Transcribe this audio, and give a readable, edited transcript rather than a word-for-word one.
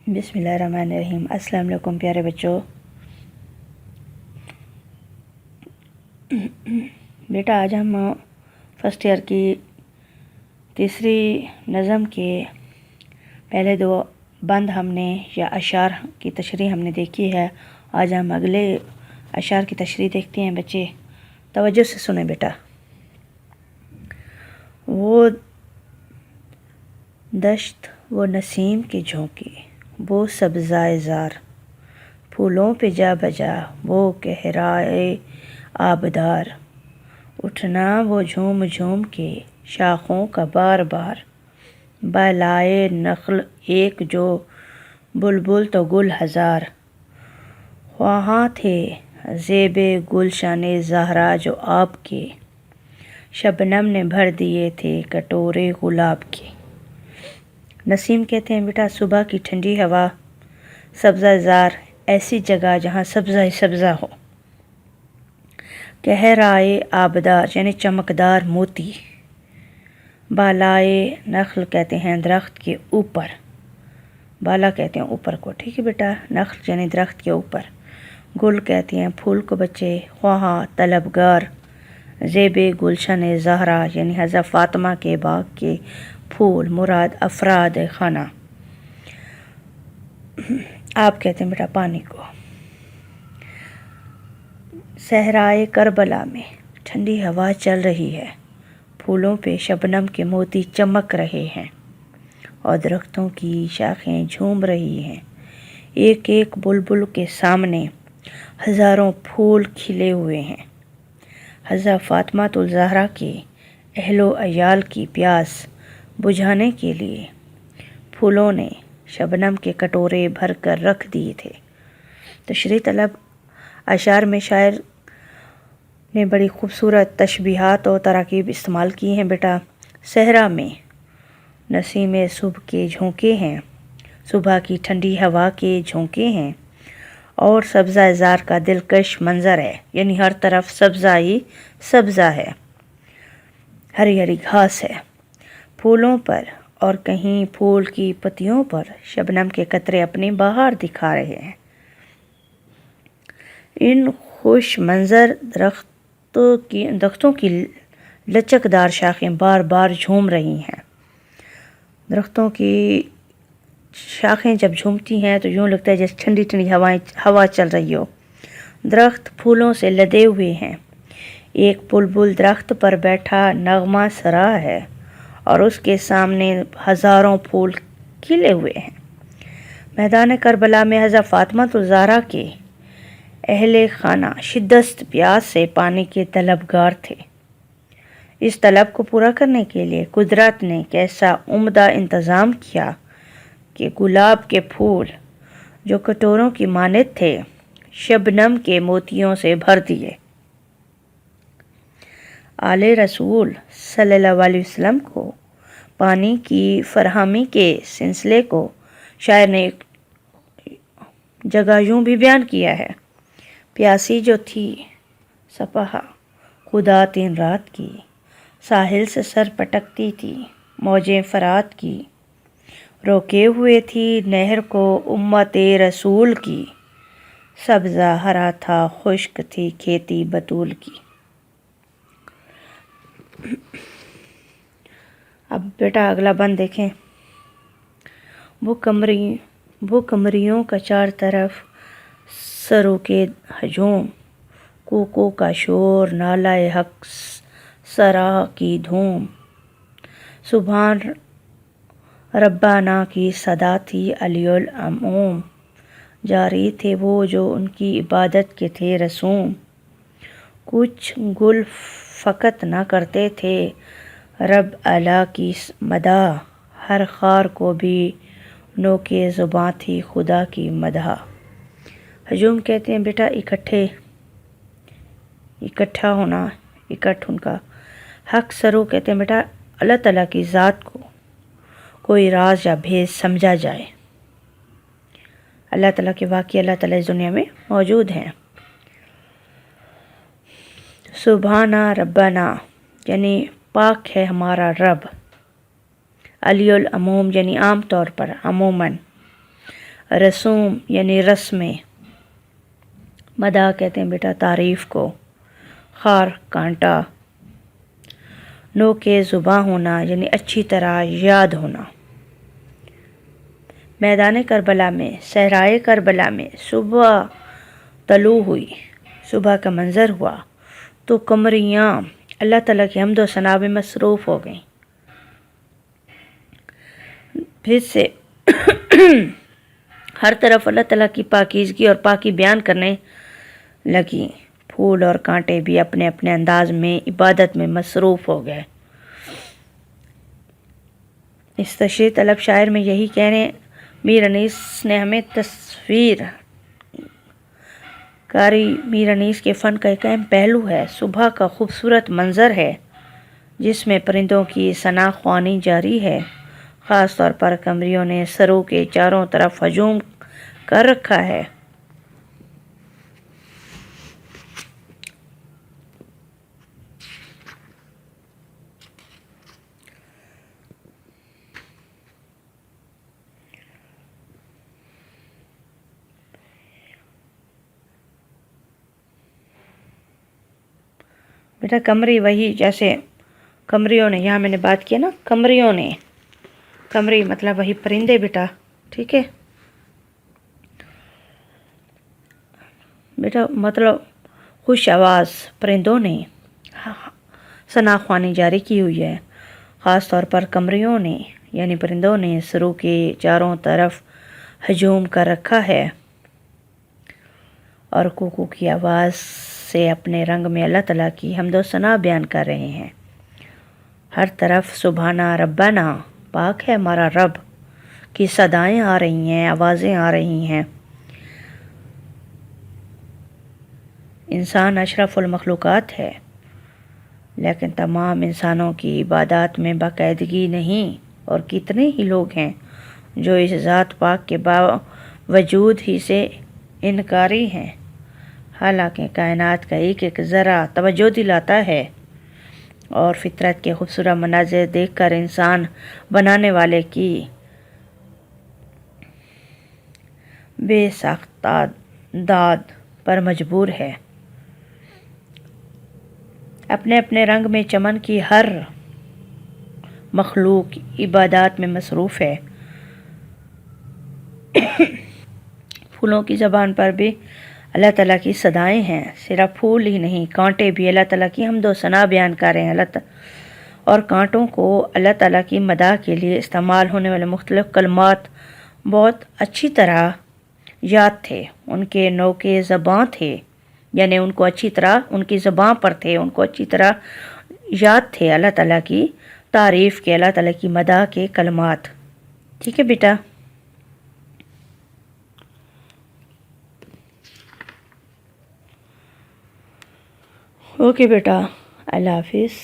بسم اللہ الرحمن الرحیم۔ السلام علیکم پیارے بچوں۔ بیٹا آج ہم فرسٹ ایئر کی تیسری نظم کے پہلے دو بند ہم نے یا اشعار کی تشریح ہم نے دیکھی ہے۔ آج ہم اگلے اشعار کی تشریح دیکھتے ہیں۔ بچے توجہ سے سنیں بیٹا۔ وہ دشت وہ نسیم کے جھونکے، وہ سبزۂ زار، پھولوں پہ جا بجا وہ کہرائے آبدار، اٹھنا وہ جھوم جھوم کے شاخوں کا بار بار، بالائے نخل ایک جو بلبل تو گل ہزار، خواہاں تھے زیب گلشن زہرا جو آپ کے، شبنم نے بھر دیے تھے کٹورے گلاب کے۔ نسیم کہتے ہیں بیٹا صبح کی ٹھنڈی ہوا، سبزہ زار ایسی جگہ جہاں سبزہ ہی سبزہ ہو، کہرائے آبدار یعنی چمکدار موتی، بالائے نخل کہتے ہیں درخت کے اوپر، بالا کہتے ہیں اوپر کو، ٹھیک ہے بیٹا، نخل یعنی درخت کے اوپر، گل کہتے ہیں پھول کو بچے، خواہاں طلبگار، زیب گلشن زہرا یعنی حضرت فاطمہ کے باغ کے پھول، مراد افراد خانہ، آپ کہتے ہیں بیٹا پانی کو۔ صحرائے کربلا میں ٹھنڈی ہوا چل رہی ہے، پھولوں پہ شبنم کے موتی چمک رہے ہیں اور درختوں کی شاخیں جھوم رہی ہیں، ایک ایک بلبل کے سامنے ہزاروں پھول کھلے ہوئے ہیں، حضرت فاطمہ الزہرا کے اہل و عیال کی پیاس بجھانے کے لیے پھولوں نے شبنم کے کٹورے بھر کر رکھ دیے تھے۔ تشریح طلب اشعار میں شاعر نے بڑی خوبصورت تشبیہات اور تراکیب استعمال کی ہیں بیٹا۔ صحرا میں نسیم صبح کے جھونکے ہیں، صبح کی ٹھنڈی ہوا کے جھونکے ہیں، اور سبزہ زار کا دلکش منظر ہے، یعنی ہر طرف سبزہ ہی سبزہ ہے، ہری ہری گھاس ہے، پھولوں پر اور کہیں پھول کی پتیوں پر شبنم کے قطرے اپنی بہار دکھا رہے ہیں۔ ان خوش منظر درختوں کی لچکدار شاخیں بار بار جھوم رہی ہیں۔ درختوں کی شاخیں جب جھومتی ہیں تو یوں لگتا ہے جیسے ٹھنڈی ٹھنڈی ہوا چل رہی ہو۔ درخت پھولوں سے لدے ہوئے ہیں، ایک بلبل درخت پر بیٹھا نغمہ سرا ہے اور اس کے سامنے ہزاروں پھول کھلے ہوئے ہیں۔ میدان کربلا میں حضرت فاطمہ الزہرا کے اہل خانہ شدت پیاس سے پانی کے طلبگار تھے۔ اس طلب کو پورا کرنے کے لیے قدرت نے کیسا عمدہ انتظام کیا کہ گلاب کے پھول جو کٹوروں کی مانند تھے شبنم کے موتیوں سے بھر دیے۔ آل رسول صلی اللہ علیہ وسلم کو پانی کی فراہمی کے سلسلے کو شاعر نے ایک جگہ یوں بھی بیان کیا ہے: پیاسی جو تھی سپاہا خدا دن رات کی، ساحل سے سر پٹکتی تھی موجیں فرات کی، روکے ہوئے تھی نہر کو امت رسول کی، سبزہ ہرا تھا خشک تھی کھیتی بطول کی۔ اب بیٹا اگلا بند دیکھیں۔ وہ کمریوں کا چار طرف سرو کے ہجوم، کوکو کا شور نالہ حق سرا کی دھوم، سبحان ربنا کی صدا تھی علی العموم، جاری تھے وہ جو ان کی عبادت کے تھے رسوم، کچھ گل فقط نہ کرتے تھے رب اعلیٰ کی مدح، ہر خار کو بھی نوکے زباں تھی خدا کی مدح۔ ہجوم کہتے ہیں بیٹا اکٹھا ہونا، اکٹھ ان کا۔ حق سرو کہتے ہیں بیٹا اللہ تعالیٰ کی ذات کو کوئی راز یا بھید سمجھا جائے، اللہ تعالیٰ کے واقعی اللہ تعالیٰ اس دنیا میں موجود ہیں۔ سبحان ربنا یعنی پاک ہے ہمارا رب، علی العموم یعنی عام طور پر عموماً، رسوم یعنی رسمیں، مدح کہتے ہیں بیٹا تعریف کو، خار کانٹا، نو کے زباں ہونا یعنی اچھی طرح یاد ہونا۔ میدان کربلا میں، صحرائے کربلا میں صبح طلوع ہوئی، صبح کا منظر ہوا تو قمریاں اللہ تعالیٰ کی حمد و ثنا میں مصروف ہو گئیں۔ پھر سے ہر طرف اللہ تعالیٰ کی پاکیزگی اور پاکی بیان کرنے لگیں۔ پھول اور کانٹے بھی اپنے اپنے انداز میں عبادت میں مصروف ہو گئے۔ اس تشریح طلب شاعر میں یہی کہہ رہے ہیں، میر انیس نے ہمیں تصویر کاری میر انیس کے فن کا ایک اہم پہلو ہے۔ صبح کا خوبصورت منظر ہے جس میں پرندوں کی ثنا خوانی جاری ہے، خاص طور پر قمریوں نے سرو کے چاروں طرف ہجوم کر رکھا ہے۔ بیٹا قمری وہی جیسے قمریوں نے، یہاں میں نے بات کیا نا قمریوں نے، قمری مطلب وہی پرندے بیٹا، ٹھیک ہے بیٹا، مطلب خوش آواز پرندوں نے ثنا خوانی جاری کی ہوئی ہے، خاص طور پر قمریوں نے یعنی پرندوں نے سرو کے چاروں طرف ہجوم کر رکھا ہے اور کوکو کی آواز سے اپنے رنگ میں اللہ تعالیٰ کی حمد و ثنا بیان کر رہے ہیں۔ ہر طرف سبحانہ ربنا، پاک ہے ہمارا رب کی صدائیں آ رہی ہیں، آوازیں آ رہی ہیں۔ انسان اشرف المخلوقات ہے، لیکن تمام انسانوں کی عبادات میں باقاعدگی نہیں، اور کتنے ہی لوگ ہیں جو اس ذات پاک کے باوجود ہی سے انکاری ہیں، حالانکہ کائنات کا ایک ایک ذرہ توجہ دلاتا ہے، اور فطرت کے خوبصورت مناظر دیکھ کر انسان بنانے والے کی بے ساختاد پر مجبور ہے۔ اپنے اپنے رنگ میں چمن کی ہر مخلوق عبادات میں مصروف ہے۔ پھولوں کی زبان پر بھی اللہ تعالیٰ کی صدائیں ہیں، صرف پھول ہی نہیں کانٹے بھی اللہ تعالیٰ کی حمد و ثنا بیان کر رہے ہیں۔ اور کانٹوں کو اللہ تعالیٰ کی مدح کے لیے استعمال ہونے والے مختلف کلمات بہت اچھی طرح یاد تھے، ان کے نوکے زباں تھے، یعنی ان کو اچھی طرح ان کی زباں پر تھے، ان کو اچھی طرح یاد تھے اللہ تعالیٰ کی تعریف کے، اللہ تعالیٰ کی مدح کے کلمات۔ ٹھیک ہے بیٹا، اوکے بیٹا، اللہ حافظ۔